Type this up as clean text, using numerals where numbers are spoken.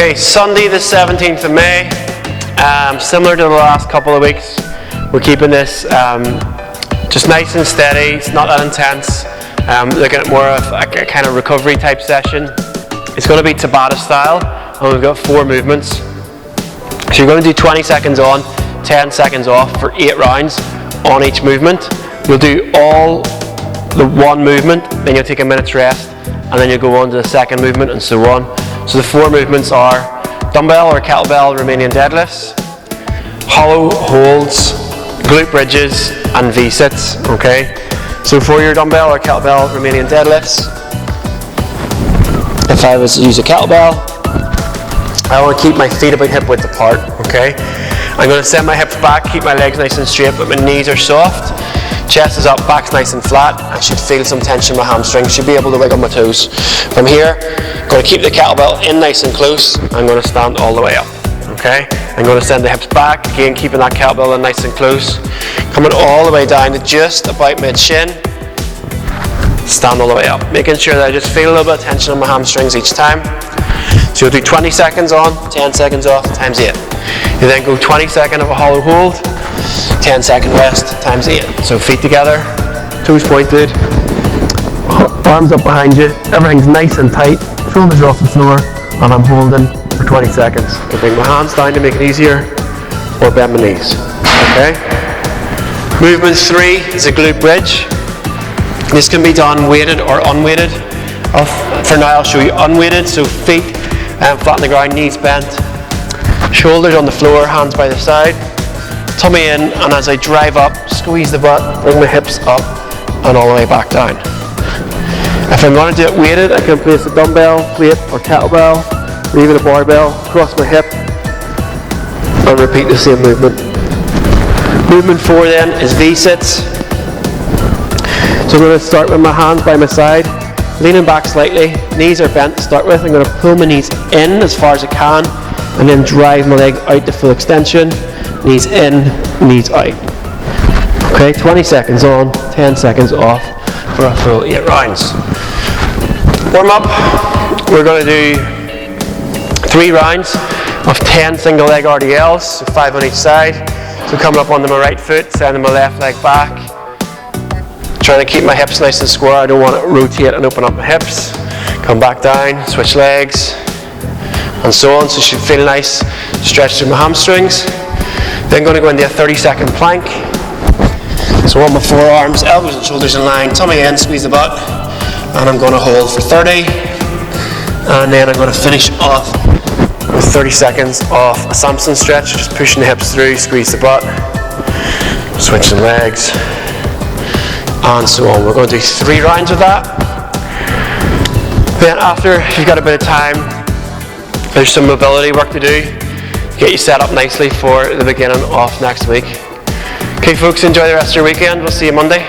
Okay, Sunday the 17th of May, similar to the last couple of weeks, we're keeping this just nice and steady. It's not that intense. Looking at more of a kind of recovery type session. It's going to be Tabata style, and we've got 4 movements. So you're going to do 20 seconds on, 10 seconds off for 8 rounds on each movement. You'll do all the one movement, then you'll take a minute's rest, and then you'll go on to the second movement, and so on. So the 4 movements are dumbbell or kettlebell Romanian deadlifts, hollow holds, glute bridges, and V-sits. Okay. So for your dumbbell or kettlebell Romanian deadlifts, if I was to use a kettlebell, I want to keep my feet about hip width apart. Okay. I'm going to send my hips back, keep my legs nice and straight, but my knees are soft. Chest is up, back's nice and flat. I should feel some tension in my hamstrings, should be able to wiggle my toes. From here, I'm going to keep the kettlebell in nice and close. I'm going to stand all the way up. Okay? I'm going to send the hips back, again keeping that kettlebell in nice and close. Coming all the way down to just about mid-shin. Stand all the way up, making sure that I just feel a little bit of tension in my hamstrings each time. So you'll do 20 seconds on, 10 seconds off, times 8. You then go 20 seconds of a hollow hold, 10 second rest, times 8. So feet together, toes pointed, arms up behind you, everything's nice and tight, shoulders off the floor, and I'm holding for 20 seconds. I bring my hands down to make it easier, or bend my knees. Okay? Movement 3 is a glute bridge. This can be done weighted or unweighted. For now I'll show you unweighted, so feet flat on the ground, knees bent, shoulders on the floor, hands by the side, tummy in, and as I drive up, squeeze the butt, bring my hips up and all the way back down. If I'm going to do it weighted, I can place a dumbbell, plate or kettlebell, or even a barbell across my hip and repeat the same movement. Movement 4 then is V-sits. So I'm going to start with my hands by my side, leaning back slightly, knees are bent to start with. I'm going to pull my knees in as far as I can and then drive my leg out to full extension, knees in, knees out. Okay, 20 seconds on, 10 seconds off for a full 8 rounds. Warm up, we're going to do 3 rounds of 10 single leg RDLs, so 5 on each side. So coming up onto my right foot, sending my left leg back. Trying to keep my hips nice and square. I don't want to rotate and open up my hips. Come back down, switch legs, and so on. So it should feel nice, stretch through my hamstrings. Then going to go into a 30-second plank. So on my forearms, elbows and shoulders in line, tummy in, squeeze the butt, and I'm going to hold for 30. And then I'm going to finish off with 30 seconds of a Samson stretch, just pushing the hips through, squeeze the butt, switching legs, and so on. We're going to do 3 rounds of that. Then after you've got a bit of time, there's some mobility work to do. Get you set up nicely for the beginning of next week. Okay folks, enjoy the rest of your weekend. We'll see you Monday.